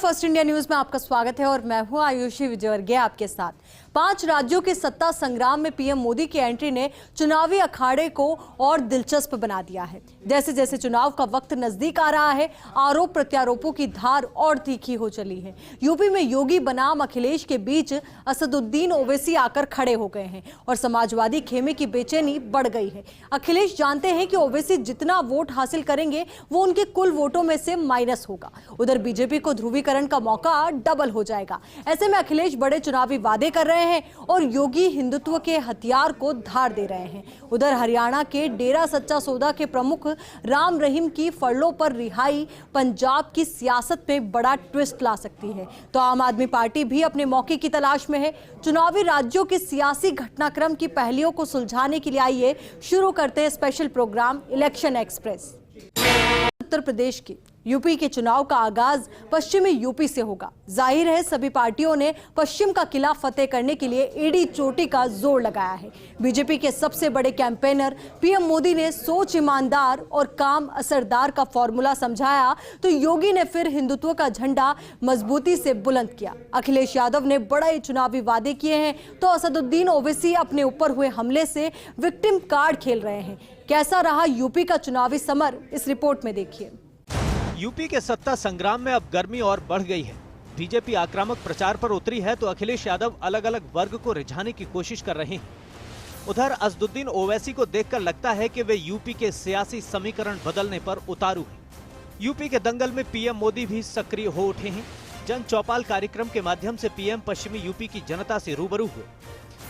First India news में आपका स्वागत है और मैं हूं आयुषी विजयवर्गीय आपके साथ। 5 राज्यों के सत्ता संग्राम में पीएम मोदी की एंट्री ने चुनावी अखाड़े को और दिलचस्प बना दिया है। जैसे जैसे चुनाव का वक्त नजदीक आ रहा है, आरोप प्रत्यारोपों की धार और तीखी हो चली है। यूपी में योगी बनाम अखिलेश के बीच असदुद्दीन ओवैसी आकर खड़े हो गए हैं और समाजवादी खेमे की बेचैनी बढ़ गई है। अखिलेश जानते हैं कि ओवैसी जितना वोट हासिल करेंगे वो उनके कुल वोटों में से माइनस होगा। उधर बीजेपी को ध्रुवीकरण का मौका डबल हो जाएगा। ऐसे में अखिलेश बड़े चुनावी वादे कर रहे हैं और योगी हिंदुत्व के हथियार को धार दे रहे हैं। उधर हरियाणा के डेरा सच्चा सौदा के प्रमुख राम रहीम की फरलों पर रिहाई पंजाब की सियासत में बड़ा ट्विस्ट ला सकती है, तो आम आदमी पार्टी भी अपने मौके की तलाश में है। चुनावी राज्यों के सियासी घटनाक्रम की पहेलियों को सुलझाने के लिए आइए शुरू करते हैं special programme election express. Uttar Pradesh की यूपी के चुनाव का आगाज पश्चिमी यूपी से होगा। जाहिर है सभी पार्टियों ने पश्चिम का किला फतेह करने के लिए एड़ी चोटी का जोर लगाया है। बीजेपी के सबसे बड़े कैंपेनर पीएम मोदी ने सोच ईमानदार और काम असरदार का फॉर्मूला समझाया, तो योगी ने फिर हिंदुत्व का झंडा मजबूती से बुलंद किया। अखिलेश यादव ने बड़े चुनावी वादे किए हैं, तो असदुद्दीन ओवैसी अपने ऊपर हुए हमले से विक्टिम कार्ड खेल रहे हैं। कैसा रहा यूपी का चुनावी समर, इस रिपोर्ट में देखिए। यूपी के सत्ता संग्राम में अब गर्मी और बढ़ गई है। बीजेपी आक्रामक प्रचार पर उतरी है, तो अखिलेश यादव अलग अलग वर्ग को रिझाने की कोशिश कर रहे हैं। उधर असदुद्दीन ओवैसी को देखकर लगता है कि वे यूपी के सियासी समीकरण बदलने पर उतारू हैं। यूपी के दंगल में पीएम मोदी भी सक्रिय हो उठे हैं। जन चौपाल कार्यक्रम के माध्यम से पीएम पश्चिमी यूपी की जनता से रूबरू हुए।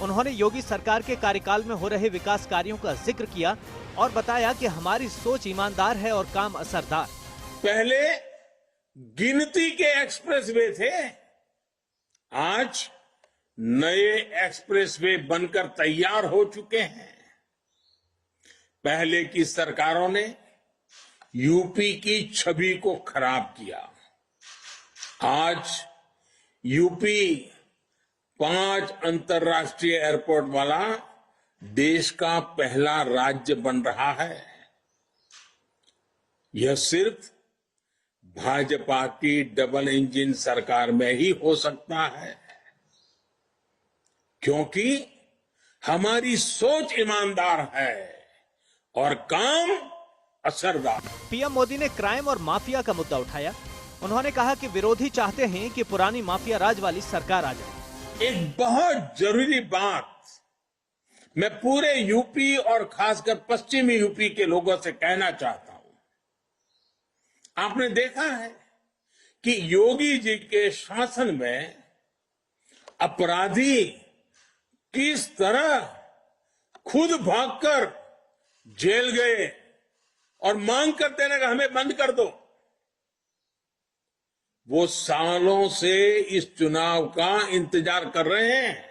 उन्होंने योगी सरकार के कार्यकाल में हो रहे विकास कार्यों का जिक्र किया और बताया कि हमारी सोच ईमानदार है और काम असरदार। पहले गिनती के एक्सप्रेसवे थे, आज नए एक्सप्रेसवे बनकर तैयार हो चुके हैं। पहले की सरकारों ने यूपी की छवि को खराब किया। आज यूपी 5 अंतर्राष्ट्रीय एयरपोर्ट वाला देश का पहला राज्य बन रहा है। यह सिर्फ भाजपा की डबल इंजन सरकार में ही हो सकता है, क्योंकि हमारी सोच ईमानदार है और काम असरदार। पीएम मोदी ने क्राइम और माफिया का मुद्दा उठाया। उन्होंने कहा कि विरोधी चाहते हैं कि पुरानी माफिया राज वाली सरकार आ जाए। एक बहुत जरूरी बात मैं पूरे यूपी और खासकर पश्चिमी यूपी के लोगों से कहना चाहता हूं। आपने देखा है कि योगी जी के शासन में अपराधी किस तरह खुद भागकर जेल गए और मांग करते रहे कि हमें बंद कर दो। वो सालों से इस चुनाव का इंतजार कर रहे हैं।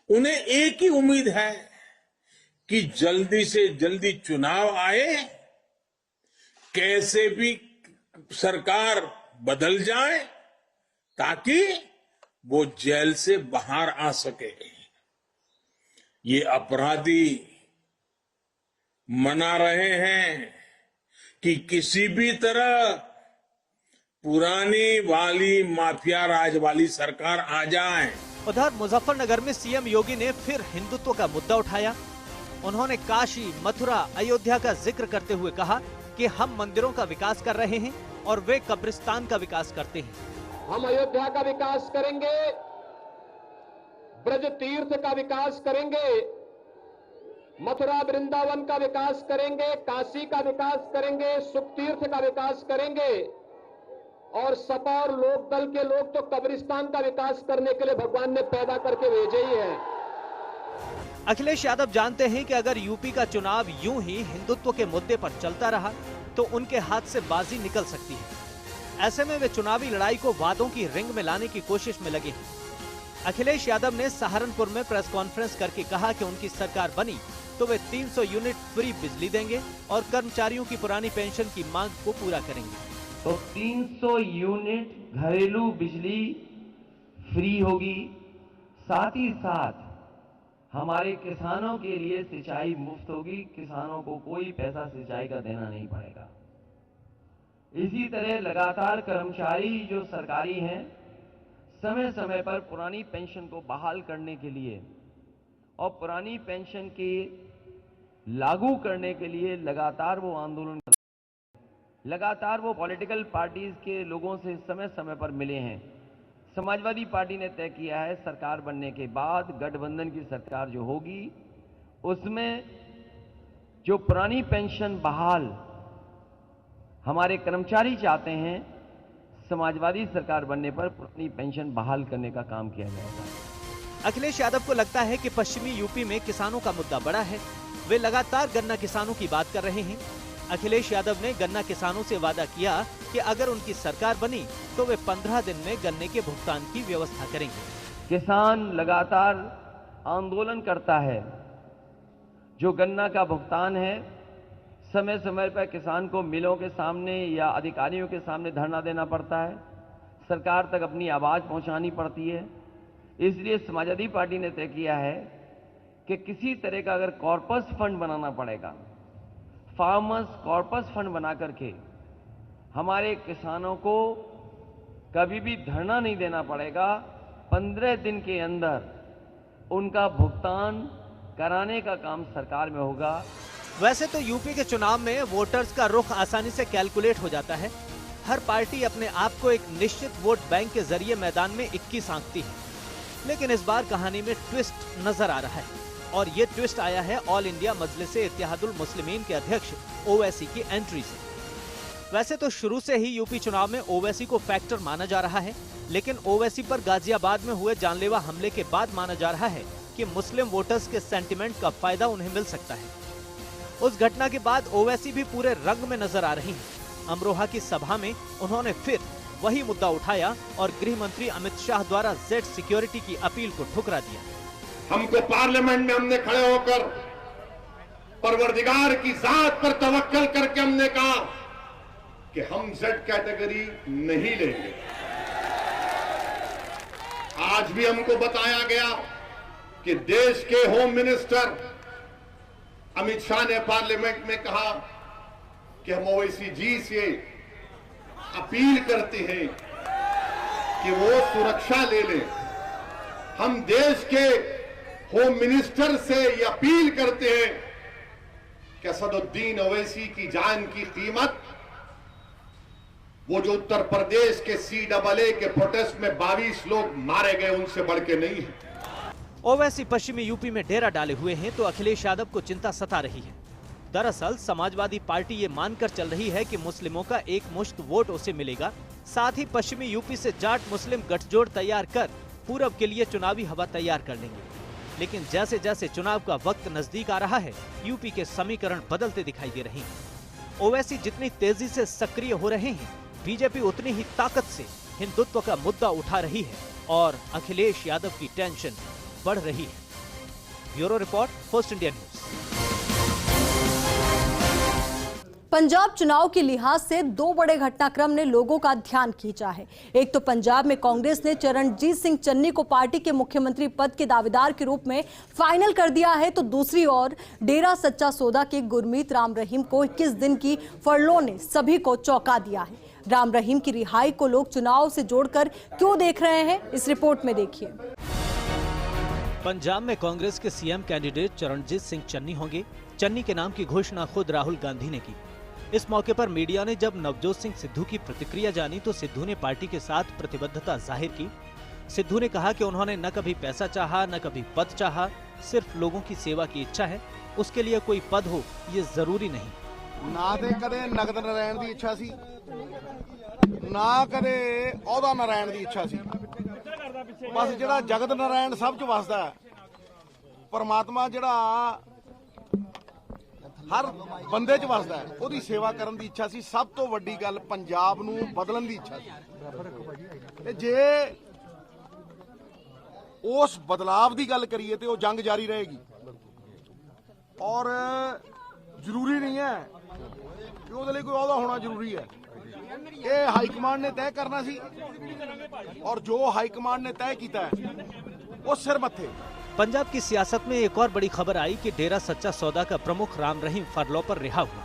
उन्हें एक ही उम्मीद है कि जल्दी से जल्दी चुनाव आए, कैसे भी सरकार बदल जाए ताकि वो जेल से बाहर आ सके। ये अपराधी मना रहे हैं कि किसी भी तरह पुरानी वाली माफिया राज वाली सरकार आ जाए। उधर मुजफ्फरनगर में सीएम योगी ने फिर हिंदुत्व का मुद्दा उठाया। उन्होंने काशी, मथुरा, अयोध्या का जिक्र करते हुए कहा कि हम मंदिरों का विकास कर रहे हैं और वे कब्रिस्तान का विकास करते हैं। हम अयोध्या का विकास करेंगे, ब्रज तीर्थ का विकास करेंगे, मथुरा वृंदावन का विकास करेंगे, काशी का विकास करेंगे, सुख तीर्थ का विकास करेंगे और सपा और लोकदल के लोग तो कब्रिस्तान का विकास करने के लिए भगवान ने पैदा करके भेजे ही है। अखिलेश यादव जानते हैं कि अगर यूपी का चुनाव यूं ही हिंदुत्व के मुद्दे पर चलता रहा तो उनके हाथ से बाजी निकल सकती है। ऐसे में वे चुनावी लड़ाई को वादों की रिंग में लाने की कोशिश में लगे हैं। अखिलेश यादव ने सहारनपुर में प्रेस कॉन्फ्रेंस करके कहा कि उनकी सरकार बनी तो वे 300 यूनिट फ्री बिजली देंगे और कर्मचारियों की पुरानी पेंशन की मांग को पूरा करेंगे। तो 300 यूनिट घरेलू बिजली फ्री होगी, साथ ही साथ हमारे किसानों के लिए सिंचाई मुफ्त होगी। किसानों को कोई पैसा सिंचाई का देना नहीं पड़ेगा। इसी तरह लगातार कर्मचारी जो सरकारी हैं, समय समय पर पुरानी पेंशन को बहाल करने के लिए और पुरानी पेंशन के लागू करने के लिए लगातार वो आंदोलन कर, लगातार वो पॉलिटिकल पार्टीज के लोगों से समय समय पर मिले हैं। समाजवादी पार्टी ने तय किया है सरकार बनने के बाद गठबंधन की सरकार जो होगी उसमें जो पुरानी पेंशन बहाल हमारे कर्मचारी चाहते हैं, समाजवादी सरकार बनने पर पुरानी पेंशन बहाल करने का काम किया जाएगा। अखिलेश यादव को लगता है कि पश्चिमी यूपी में किसानों का मुद्दा बड़ा है। वे लगातार गन्ना किसानों की बात कर रहे हैं। अखिलेश यादव ने गन्ना किसानों से वादा किया कि अगर उनकी सरकार बनी तो वे 15 दिन में गन्ने के भुगतान की व्यवस्था करेंगे। किसान लगातार आंदोलन करता है। जो गन्ना का भुगतान है, समय समय पर किसान को मिलों के सामने या अधिकारियों के सामने धरना देना पड़ता है, सरकार तक अपनी आवाज पहुंचानी पड़ती है। इसलिए समाजवादी पार्टी ने तय किया है कि किसी तरह का अगर कॉर्पस फंड बनाना पड़ेगा, फार्मर्स कॉर्पस फंड बना करके हमारे किसानों को कभी भी धरना नहीं देना पड़ेगा। 15 दिन के अंदर उनका भुगतान कराने का काम सरकार में होगा। वैसे तो यूपी के चुनाव में वोटर्स का रुख आसानी से कैलकुलेट हो जाता है। हर पार्टी अपने आप को एक निश्चित वोट बैंक के जरिए मैदान में 21 आंकती है, लेकिन इस बार कहानी में ट्विस्ट नजर आ रहा है और ये ट्विस्ट आया है ऑल इंडिया मजलिस इत्तेहादुल मुस्लिमीन के अध्यक्ष ओवैसी की एंट्री से। वैसे तो शुरू से ही यूपी चुनाव में ओवैसी को फैक्टर माना जा रहा है, लेकिन ओवैसी पर गाजियाबाद में हुए जानलेवा हमले के बाद माना जा रहा है कि मुस्लिम वोटर्स के सेंटिमेंट का फायदा उन्हें मिल सकता है। उस घटना के बाद ओवैसी भी पूरे रंग में नजर आ रही हैं। अमरोहा की सभा में उन्होंने फिर वही मुद्दा उठाया और गृह मंत्री अमित शाह द्वारा जेड सिक्योरिटी की अपील को ठुकरा दिया। हमको पार्लियामेंट में हमने खड़े होकर परवरदिगार की जात पर तवक्कल करके हमने कहा कि हम जेड कैटेगरी नहीं लेंगे। आज भी हमको बताया गया कि देश के होम मिनिस्टर अमित शाह ने पार्लियामेंट में कहा कि हम ओवैसी जी से अपील करते हैं कि वो सुरक्षा ले लें। हम देश के होम मिनिस्टर से ये अपील करते हैं कि असदुद्दीन ओवैसी की जान की कीमत वो जो उत्तर प्रदेश के CAA के प्रोटेस्ट में 22 लोग मारे गए उनसे बढ़ के नहीं है। ओवैसी पश्चिमी यूपी में डेरा डाले हुए हैं तो अखिलेश यादव को चिंता सता रही है। दरअसल समाजवादी पार्टी ये मानकर चल रही है कि मुस्लिमों का एक मुश्त वोट उसे मिलेगा, साथ ही पश्चिमी यूपी से जाट मुस्लिम गठजोड़ तैयार कर पूरब के लिए चुनावी हवा तैयार कर लेंगे। लेकिन जैसे जैसे चुनाव का वक्त नजदीक आ रहा है, यूपी के समीकरण बदलते दिखाई दे रहे हैं। ओवैसी जितनी तेजी से सक्रिय हो रहे हैं, बीजेपी उतनी ही ताकत से हिंदुत्व का मुद्दा उठा रही है और अखिलेश यादव की टेंशन बढ़ रही है। Bureau report, first India news. Punjab चुनाव के लिहाज से दो बड़े घटनाक्रम ने लोगों का ध्यान खींचा है। एक तो पंजाब में कांग्रेस ने चरणजीत सिंह चन्नी को पार्टी के मुख्यमंत्री पद के दावेदार के रूप में फाइनल कर दिया है, तो दूसरी ओर डेरा सच्चा सौदा के गुरमीत राम रहीम को 21 दिन की फरलो ने सभी को चौंका दिया है। राम रहीम की रिहाई को लोग चुनाव से जोड़कर क्यों देख रहे हैं, इस रिपोर्ट में देखिए। पंजाब में कांग्रेस के सीएम कैंडिडेट चरणजीत सिंह चन्नी होंगे। चन्नी के नाम की घोषणा खुद राहुल गांधी ने की। इस मौके पर मीडिया ने जब नवजोत सिंह सिद्धू की प्रतिक्रिया जानी तो सिद्धू ने पार्टी के साथ प्रतिबद्धता जाहिर की। सिद्धू ने कहा कि उन्होंने न कभी पैसा चाहा, न कभी पद चाहा, सिर्फ लोगों की सेवा की इच्छा है। उसके लिए कोई पद हो ये जरूरी नहीं। ना ते कदे नगद नारायण की इच्छा सी, ना कदे औदा नारायण की इच्छा सी। बस जिहड़ा जगत नारायण सब च वसदा है, परमात्मा जिहड़ा हर बंदे च वसदा है, ओदी सेवा करन दी इच्छा सी। सब तो वड्डी गल पंजाब नूं बदलन दी इच्छा सी। ते जे उस बदलाव की गल करिए तो जंग जारी रहेगी और जरूरी नहीं है कि ਉਹਦੇ ਲਈ कोई अहदा होना जरूरी है। ये हाईकमान ने तय करना सी और जो हाईकमान ने तय किया है वो सिर मत्थे। पंजाब की सियासत में एक और बड़ी खबर आई कि डेरा सच्चा सौदा का प्रमुख राम रहीम फरलो पर रिहा हुआ।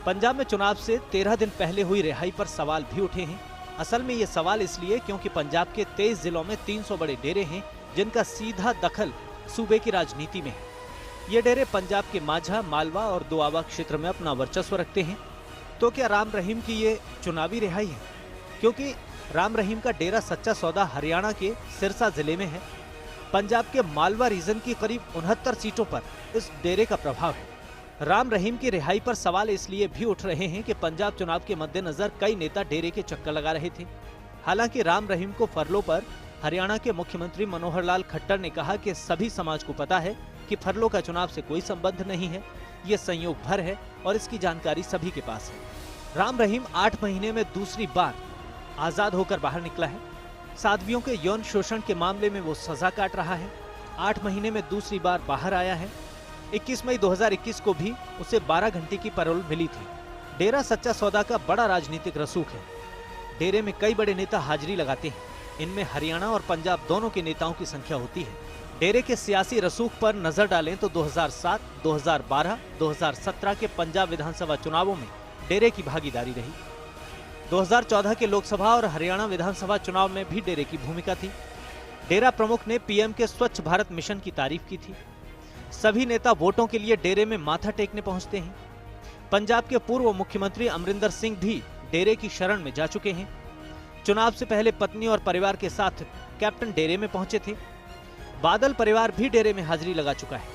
पंजाब में चुनाव से 13 दिन पहले हुई रिहाई पर सवाल भी उठे हैं। असल में ये सवाल इसलिए क्योंकि पंजाब के 23 जिलों में 300 बड़े डेरे हैं जिनका सीधा दखल सूबे की राजनीति में है। ये डेरे पंजाब के माझा, मालवा और दोआबा क्षेत्र में अपना वर्चस्व रखते हैं। तो क्या राम रहीम की ये चुनावी रिहाई है? क्योंकि राम रहीम का डेरा सच्चा सौदा हरियाणा के सिरसा जिले में है। पंजाब के मालवा रीजन की करीब 69 सीटों पर इस डेरे का प्रभाव है। राम रहीम की रिहाई पर सवाल इसलिए भी उठ रहे हैं कि पंजाब चुनाव के मद्देनजर कई नेता डेरे के चक्कर लगा रहे थे। हालांकि राम रहीम को फरलो पर हरियाणा के मुख्यमंत्री मनोहर लाल खट्टर ने कहा कि सभी समाज को पता है कि फरलो का चुनाव से कोई संबंध नहीं है, ये संयोग भर है और इसकी जानकारी सभी के पास है। राम रहीम 8 महीने में दूसरी बार आजाद होकर बाहर निकला है। साध्वियों के यौन शोषण के मामले में वो सजा काट रहा है। 8 महीने में दूसरी बार बाहर आया है। 21 मई 2021 को भी उसे 12 घंटे की पैरोल मिली थी। डेरा सच्चा सौदा का बड़ा राजनीतिक रसूख है। डेरे में कई बड़े नेता हाजिरी लगाते हैं। इनमें हरियाणा और पंजाब दोनों के नेताओं की संख्या होती है। डेरे के सियासी रसूख पर नजर डालें तो 2007, 2012, 2017 के पंजाब विधानसभा चुनावों में डेरे की भागीदारी रही। 2014 के लोकसभा और हरियाणा विधानसभा चुनाव में भी डेरे की भूमिका थी। डेरा प्रमुख ने पीएम के स्वच्छ भारत मिशन की तारीफ की थी। सभी नेता वोटों के लिए डेरे में माथा टेकने पहुंचते हैं। पंजाब के पूर्व मुख्यमंत्री अमरिंदर सिंह भी डेरे की शरण में जा चुके हैं। चुनाव से पहले पत्नी और परिवार के साथ कैप्टन डेरे में पहुंचे थे। बादल परिवार भी डेरे में हाजिरी लगा चुका है।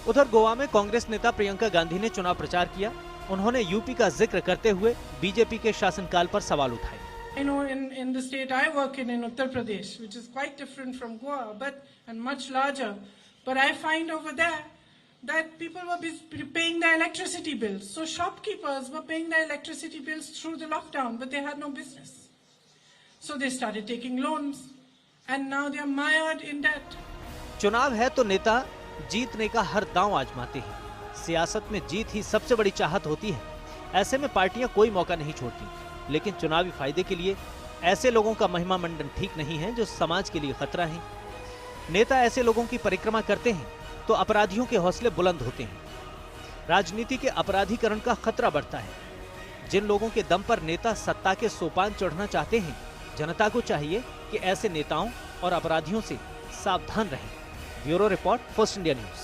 उधर गोवा में कांग्रेस नेता प्रियंका गांधी ने चुनाव प्रचार किया। उन्होंने यूपी का जिक्र करते हुए बीजेपी के शासनकाल पर सवाल उठाए। I know in the state I work in Uttar Pradesh, which is quite different from Goa, and much larger. But I find over there that people were paying their electricity bills. So shopkeepers were paying their electricity bills through the lockdown, but they had no business. So they started taking loans, and now they are mired in debt. चुनाव है तो नेता जीतने का हर दांव आजमाते हैं। सियासत में जीत ही सबसे बड़ी चाहत होती है। ऐसे में पार्टियां कोई मौका नहीं छोड़ती। लेकिन चुनावी फायदे के लिए ऐसे लोगों का महिमा मंडन ठीक नहीं है जो समाज के लिए खतरा है। नेता ऐसे लोगों की परिक्रमा करते हैं तो अपराधियों के हौसले बुलंद होते हैं। राजनीति के अपराधीकरण का खतरा बढ़ता है। जिन लोगों के दम पर नेता सत्ता के सोपान चढ़ना चाहते हैं, जनता को चाहिए कि ऐसे नेताओं और अपराधियों से सावधान रहें। Bureau report, first India news.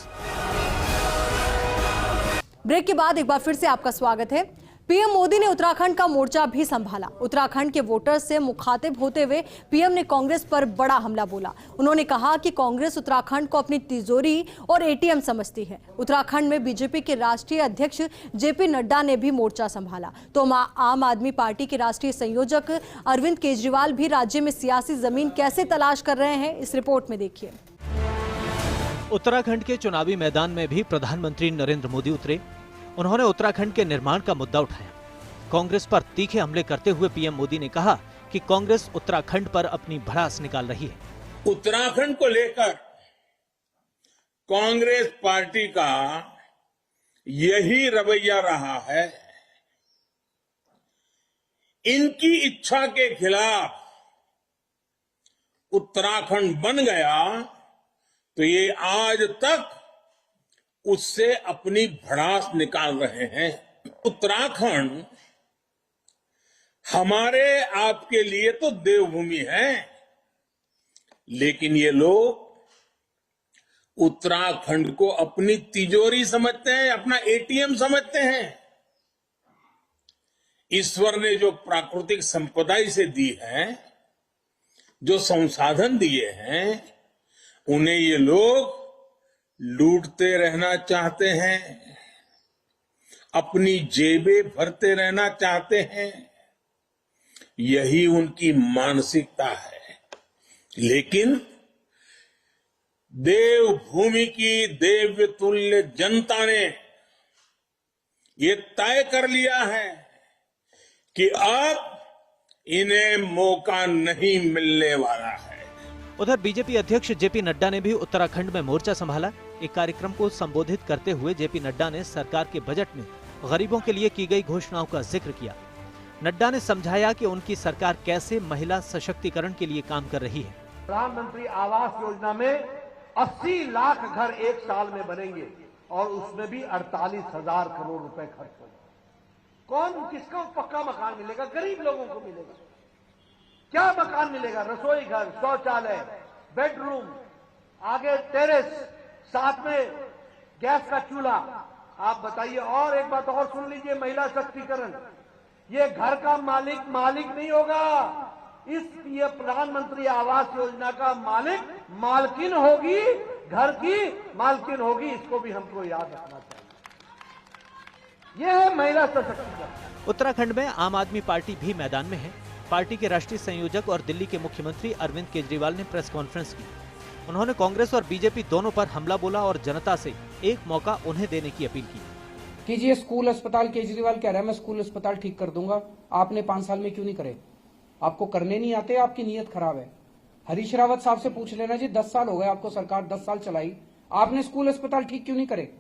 Break के बाद एक बार फिर से आपका स्वागत है। पीएम मोदी ने उत्तराखंड का मोर्चा भी संभाला। उत्तराखंड के वोटर्स से मुखातिब होते हुए पीएम ने कांग्रेस पर बड़ा हमला बोला। उन्होंने कहा कि कांग्रेस उत्तराखंड को अपनी तिजोरी और एटीएम समझती है। उत्तराखंड में बीजेपी के राष्ट्रीय अध्यक्ष जेपी नड्डा ने भी मोर्चा संभाला। तो आम आदमी पार्टी के राष्ट्रीय संयोजक अरविंद केजरीवाल भी राज्य में सियासी जमीन कैसे तलाश कर रहे हैं, इस रिपोर्ट में देखिए। उत्तराखंड के चुनावी मैदान में भी प्रधानमंत्री नरेंद्र मोदी उतरे। उन्होंने उत्तराखंड के निर्माण का मुद्दा उठाया। कांग्रेस पर तीखे हमले करते हुए पीएम मोदी ने कहा कि कांग्रेस उत्तराखंड पर अपनी भड़ास निकाल रही है। उत्तराखंड को लेकर कांग्रेस पार्टी का यही रवैया रहा है। इनकी इच्छा के खिलाफ उत्तराखंड बन गया तो ये आज तक उससे अपनी भड़ास निकाल रहे हैं। उत्तराखंड हमारे आपके लिए तो देवभूमि है, लेकिन ये लोग उत्तराखंड को अपनी तिजोरी समझते हैं, अपना एटीएम समझते हैं। ईश्वर ने जो प्राकृतिक संपदा इसे दी है, जो संसाधन दिए हैं, उन्हें ये लोग लूटते रहना चाहते हैं, अपनी जेबें भरते रहना चाहते हैं। यही उनकी मानसिकता है। लेकिन देवभूमि की देव्य तुल्य जनता ने ये तय कर लिया है कि अब इन्हें मौका नहीं मिलने वाला है। उधर बीजेपी अध्यक्ष जेपी नड्डा ने भी उत्तराखंड में मोर्चा संभाला। एक कार्यक्रम को संबोधित करते हुए जेपी नड्डा ने सरकार के बजट में गरीबों के लिए की गई घोषणाओं का जिक्र किया। नड्डा ने समझाया कि उनकी सरकार कैसे महिला सशक्तिकरण के लिए काम कर रही है। प्रधानमंत्री आवास योजना में 80 लाख घर एक साल में बनेंगे और उसमें भी 48,000 करोड़ रुपए खर्च होंगे। कौन किसको पक्का मकान मिलेगा? गरीब लोगों को मिलेगा। क्या मकान मिलेगा? रसोई घर, शौचालय, बेडरूम, आगे टेरेस, साथ में गैस का चूल्हा। आप बताइए। और एक बात और सुन लीजिए, महिला शक्तिकरण। ये घर का मालिक नहीं होगा। ये प्रधानमंत्री आवास योजना का मालकिन होगी, घर की मालकिन होगी। इसको भी हमको याद रखना चाहिए। यह है महिला सशक्तिकरण। उत्तराखंड में आम आदमी पार्टी भी मैदान में है। पार्टी के राष्ट्रीय संयोजक और दिल्ली के मुख्यमंत्री अरविंद केजरीवाल ने प्रेस कॉन्फ्रेंस की। उन्होंने कांग्रेस और बीजेपी दोनों पर हमला बोला और जनता से एक मौका उन्हें देने की अपील की। कीजिए स्कूल अस्पताल, केजरीवाल कह रहा है मैं स्कूल अस्पताल ठीक कर दूंगा। आपने 5 साल में क्यों नहीं करे? आपको करने नहीं आते, आपकी नीयत खराब है। हरीश रावत साहब से पूछ लेना जी, 10 साल हो गए आपको सरकार, 10 साल चलाई, आपने स्कूल अस्पताल ठीक क्यों नहीं करे?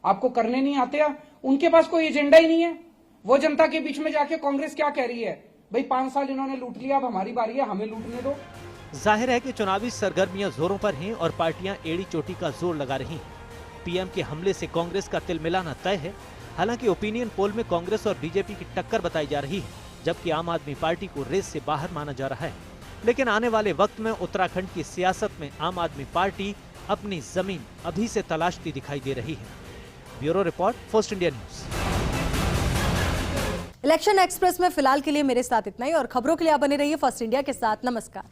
आपको करने नहीं आते? उनके पास कोई एजेंडा ही नहीं है। वो जनता के बीच में जाके कांग्रेस क्या कह रही है, भाई 5 साल इन्होंने लूट लिया, अब हमारी बारी है, हमें लूटने दो। जाहिर है कि चुनावी सरगर्मियां जोरों पर हैं और पार्टियां एड़ी चोटी का जोर लगा रही हैं। पीएम के हमले से कांग्रेस का तिल मिलाना तय है। हालांकि ओपिनियन पोल में कांग्रेस और बीजेपी की टक्कर बताई जा रही है, जबकि आम आदमी पार्टी को रेस से बाहर माना जा रहा है। लेकिन आने वाले वक्त में उत्तराखंड की सियासत में आम आदमी पार्टी अपनी जमीन अभी से तलाशती दिखाई दे रही है। Bureau report, first India news. Election express में फिलहाल के लिए मेरे साथ इतना ही और खबरों के लिए आप बने रहिए फर्स्ट इंडिया के साथ। नमस्कार।